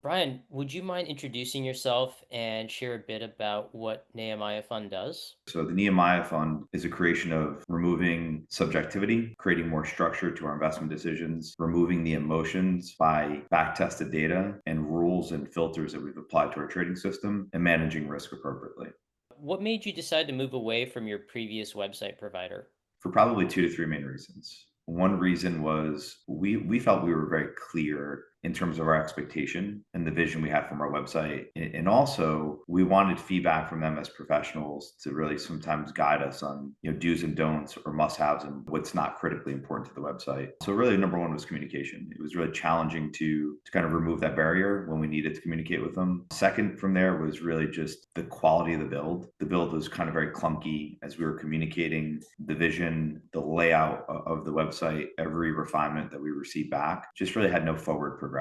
Brian, would you mind introducing yourself and share a bit about what Nehemiah Fund does? So the Nehemiah Fund is a creation of removing subjectivity, creating more structure to our investment decisions, removing the emotions by back-tested data and rules and filters that we've applied to our trading system, and managing risk appropriately. What made you decide to move away from your previous website provider? For probably 2 to 3 main reasons. One reason was we felt we were very clear in terms of our expectation and the vision we had from our website. And also, we wanted feedback from them as professionals to really sometimes guide us on, do's and don'ts or must-haves and what's not critically important to the website. So really, number one was communication. It was really challenging to kind of remove that barrier when we needed to communicate with them. Second from there was really just the quality of the build. The build was kind of very clunky as we were communicating the vision, the layout of the website, every refinement that we received back just really had no forward progression.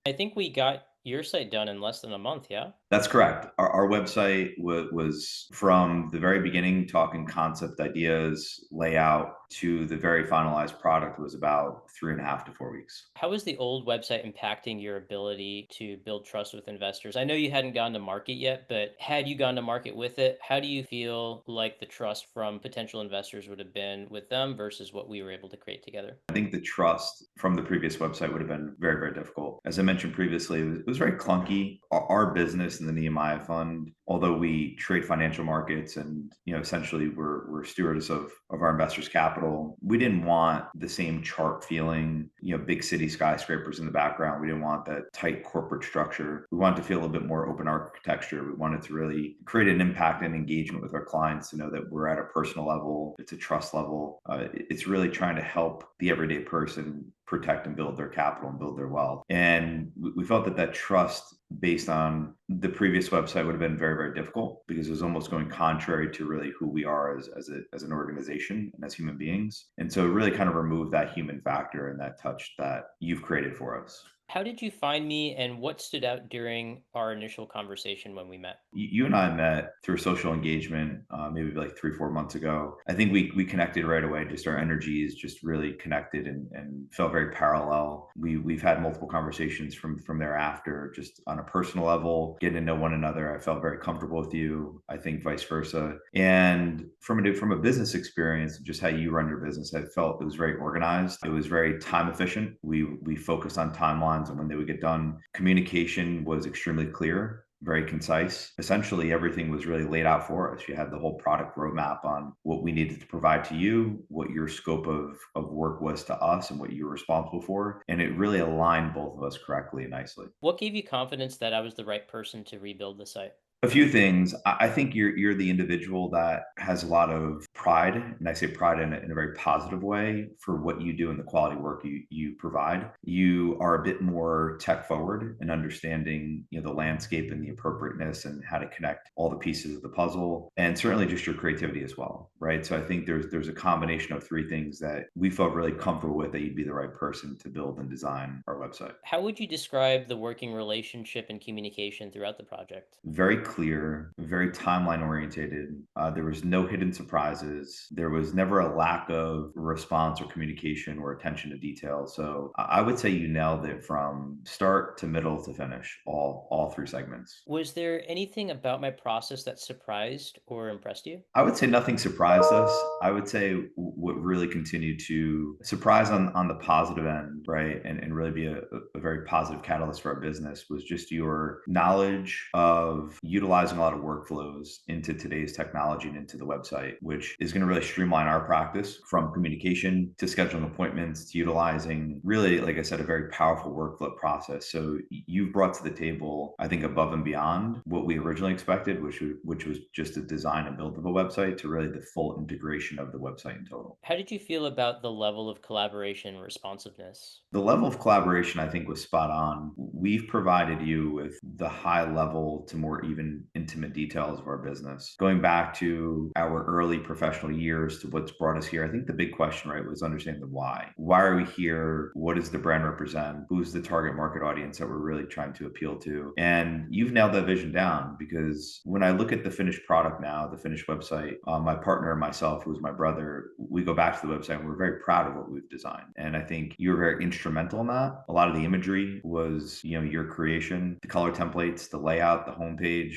I think we got your site done in less than a month, yeah? That's correct. Our website was from the very beginning, talking concept ideas, layout to the very finalized product was about 3.5 to 4 weeks. How is the old website impacting your ability to build trust with investors? I know you hadn't gone to market yet, but had you gone to market with it, how do you feel like the trust from potential investors would have been with them versus what we were able to create together? I think the trust from the previous website would have been very, very difficult. As I mentioned previously, it was very clunky. Our business in the Nehemiah Fund, although we trade financial markets and essentially we're stewards of our investors' capital, we didn't want the same chart feeling, big city skyscrapers in the background. We didn't want that tight corporate structure. We wanted to feel a little bit more open architecture. We wanted to really create an impact and engagement with our clients to know that we're at a personal level, it's a trust level. It's really trying to help the everyday person protect and build their capital and build their wealth. And we felt that that trust based on the previous website would have been very, very difficult because it was almost going contrary to really who we are as an organization and as human beings. And so it really kind of removed that human factor and that touch that you've created for us. How did you find me and what stood out during our initial conversation when we met? You and I met through social engagement, maybe like 3, 4 months ago. I think we connected right away. Just our energies just really connected and felt very parallel. We've had multiple conversations from thereafter, just on a personal level, getting to know one another. I felt very comfortable with you. I think vice versa. And from a business experience, just how you run your business, I felt it was very organized. It was very time efficient. We focused on timelines and when they would get done. Communication was extremely clear, very concise. Essentially, everything was really laid out for us. You had the whole product roadmap on what we needed to provide to you, what your scope of work was to us, and what you were responsible for. And it really aligned both of us correctly and nicely. What gave you confidence that I was the right person to rebuild the site? A few things. I think you're the individual that has a lot of pride, and I say pride in a very positive way for what you do and the quality work you provide. You are a bit more tech forward in understanding the landscape and the appropriateness and how to connect all the pieces of the puzzle, and certainly just your creativity as well, right? So I think there's a combination of three things that we felt really comfortable with that you'd be the right person to build and design our website. How would you describe the working relationship and communication throughout the project? Very clear, very timeline orientated. There was no hidden surprises. There was never a lack of response or communication or attention to detail. So I would say you nailed it from start to middle to finish, all three segments. Was there anything about my process that surprised or impressed you? I would say nothing surprised us. I would say what really continued to surprise on the positive end, right, and really be a very positive catalyst for our business was just your knowledge of utilizing a lot of workflows into today's technology and into the website, which is going to really streamline our practice from communication to scheduling appointments to utilizing really, like I said, a very powerful workflow process. So you've brought to the table, I think, above and beyond what we originally expected, which was just a design and build of a website to really the full integration of the website in total. How did you feel about the level of collaboration and responsiveness? The level of collaboration, I think, was spot on. We've provided you with the high level to more even even intimate details of our business. Going back to our early professional years to what's brought us here, I think the big question, right, was understanding the why. Why are we here? What does the brand represent? Who's the target market audience that we're really trying to appeal to? And you've nailed that vision down, because when I look at the finished product now, the finished website, my partner and myself, who's my brother, we go back to the website and we're very proud of what we've designed. And I think you're very instrumental in that. A lot of the imagery was, your creation, the color templates, the layout, the homepage.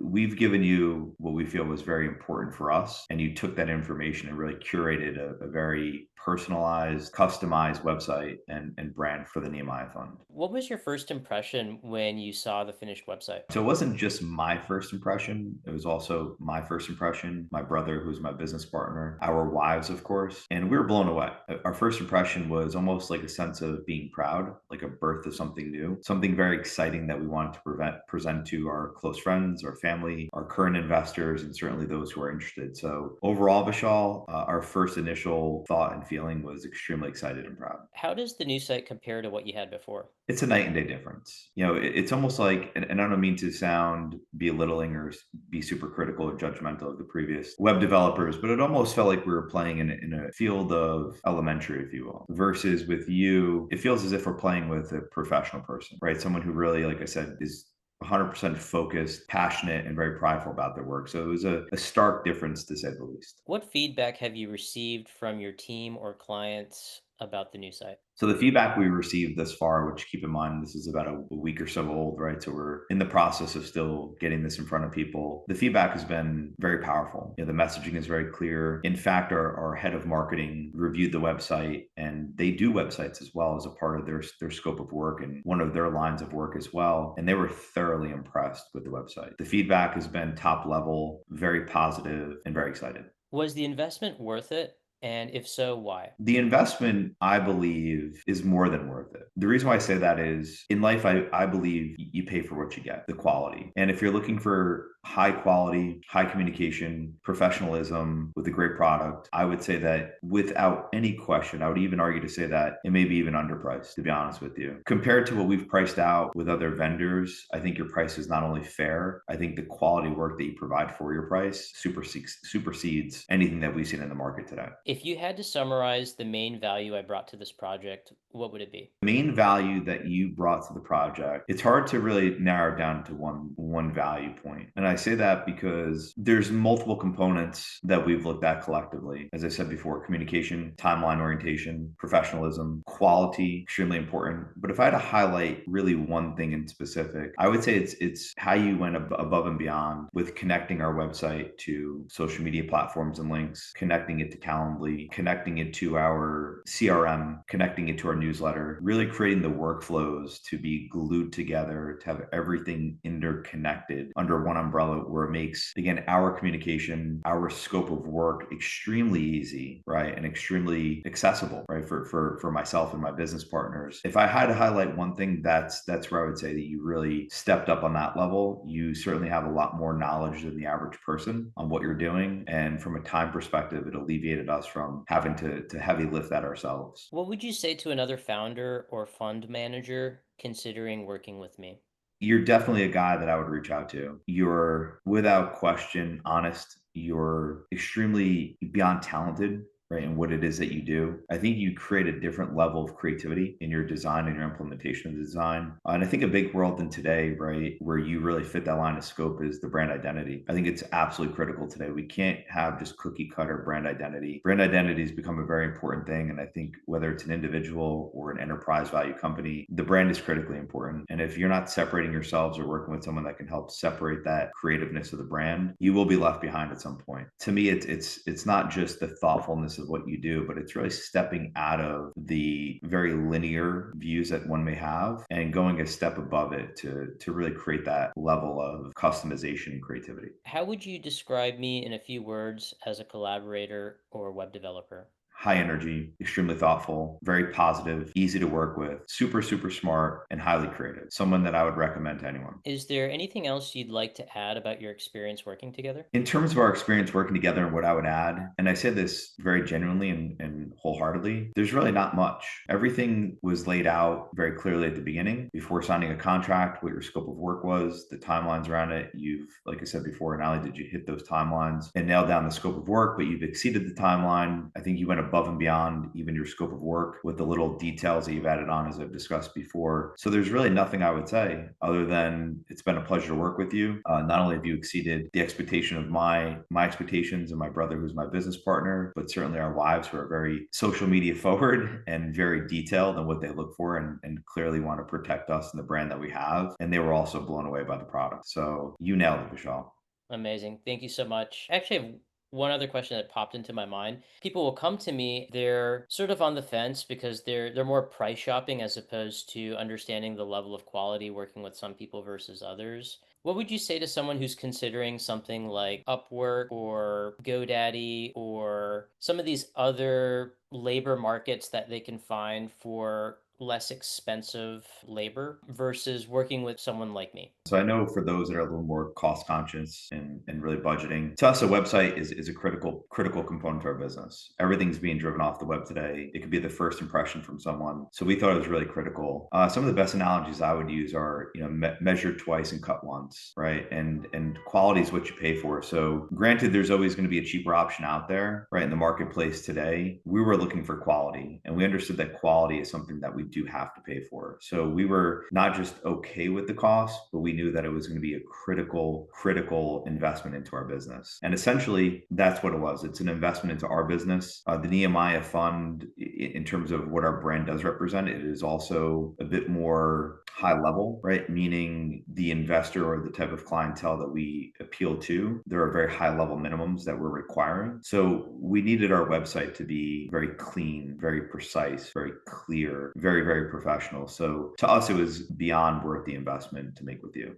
We've given you what we feel was very important for us, and you took that information and really curated a very personalized, customized website and brand for the Nehemiah Fund. What was your first impression when you saw the finished website? So it wasn't just my first impression. It was also my first impression, my brother, who's my business partner, our wives, of course. And we were blown away. Our first impression was almost like a sense of being proud, like a birth of something new, something very exciting that we wanted to present to our close friends, our family, our current investors, and certainly those who are interested. So overall, Vishal, our first initial thought and feeling was extremely excited and proud. How does the new site compare to what you had before? It's a night and day difference. It's almost like, and I don't mean to sound belittling or be super critical or judgmental of the previous web developers, but it almost felt like we were playing in a field of elementary, if you will, versus with you, it feels as if we're playing with a professional person, right? Someone who really, like I said, is 100% focused, passionate, and very prideful about their work. So it was a stark difference, to say the least. What feedback have you received from your team or clients about the new site? So the feedback we received thus far, which keep in mind, this is about a week or so old, right? So we're in the process of still getting this in front of people. The feedback has been very powerful. The messaging is very clear. In fact, our head of marketing reviewed the website, and they do websites as well as a part of their scope of work and one of their lines of work as well. And they were thoroughly impressed with the website. The feedback has been top level, very positive, and very excited. Was the investment worth it? And if so, why? The investment, I believe, is more than worth it. The reason why I say that is in life, I believe you pay for what you get, the quality. And if you're looking for high quality, high communication, professionalism with a great product, I would say that without any question, I would even argue to say that it may be even underpriced, to be honest with you. Compared to what we've priced out with other vendors, I think your price is not only fair, I think the quality work that you provide for your price supersedes anything that we've seen in the market today. If you had to summarize the main value I brought to this project, what would it be? Main value that you brought to the project, it's hard to really narrow down to one value point. And I say that because there's multiple components that we've looked at collectively. As I said before, communication, timeline orientation, professionalism, quality, extremely important. But if I had to highlight really one thing in specific, I would say it's how you went above and beyond with connecting our website to social media platforms and links, connecting it to Calendly, connecting it to our CRM, connecting it to our newsletter, really creating the workflows to be glued together, to have everything interconnected under one umbrella, where it makes, again, our communication, our scope of work extremely easy, right? And extremely accessible, right? For myself and my business partners. If I had to highlight one thing, that's where I would say that you really stepped up on that level. You certainly have a lot more knowledge than the average person on what you're doing. And from a time perspective, it alleviated us from having to heavy lift that ourselves. What would you say to another founder or fund manager considering working with me? You're definitely a guy that I would reach out to. You're without question honest. You're extremely beyond talented, right? And what it is that you do. I think you create a different level of creativity in your design and your implementation of the design. And I think a big world in today, right, where you really fit that line of scope is the brand identity. I think it's absolutely critical today. We can't have just cookie cutter brand identity. Brand identity has become a very important thing. And I think whether it's an individual or an enterprise value company, the brand is critically important. And if you're not separating yourselves or working with someone that can help separate that creativeness of the brand, you will be left behind at some point. To me, it's not just the thoughtfulness of what you do, but it's really stepping out of the very linear views that one may have and going a step above it to really create that level of customization and creativity. How would you describe me in a few words as a collaborator or web developer? high energy, extremely thoughtful, very positive, easy to work with, super, super smart, and highly creative. Someone that I would recommend to anyone. Is there anything else you'd like to add about your experience working together? In terms of our experience working together and what I would add, and I say this very genuinely and wholeheartedly, there's really not much. Everything was laid out very clearly at the beginning before signing a contract, what your scope of work was, the timelines around it. You've, like I said before, not only did you hit those timelines and nail down the scope of work, but you've exceeded the timeline. I think you went above and beyond even your scope of work with the little details that you've added on, as I've discussed before. So there's really nothing I would say other than it's been a pleasure to work with you. Not only have you exceeded the expectation of my expectations and my brother, who's my business partner, but certainly our wives, who are very social media forward and very detailed in what they look for, and clearly want to protect us and the brand that we have. And they were also blown away by the product. So you nailed it, Vishal. Amazing. Thank you so much. Actually, I have one other question that popped into my mind. People will come to me, they're sort of on the fence because they're more price shopping as opposed to understanding the level of quality working with some people versus others. What would you say to someone who's considering something like Upwork or GoDaddy or some of these other labor markets that they can find for less expensive labor versus working with someone like me? So I know for those that are a little more cost conscious and really budgeting, to us, a website is a critical component to our business. Everything's being driven off the web today. It could be the first impression from someone. So we thought it was really critical. Some of the best analogies I would use are, measure twice and cut once, right? And quality is what you pay for. So granted, there's always going to be a cheaper option out there, right, in the marketplace today. We were looking for quality, and we understood that quality is something that we do have to pay for. So we were not just okay with the cost, but we knew that it was going to be a critical investment into our business. And essentially, that's what it was. It's an investment into our business. The Nehemiah Fund, in terms of what our brand does represent, it is also a bit more high level, right? Meaning the investor or the type of clientele that we appeal to, there are very high level minimums that we're requiring. So we needed our website to be very clean, very precise, very clear, very, very professional. So to us, it was beyond worth the investment to make with you.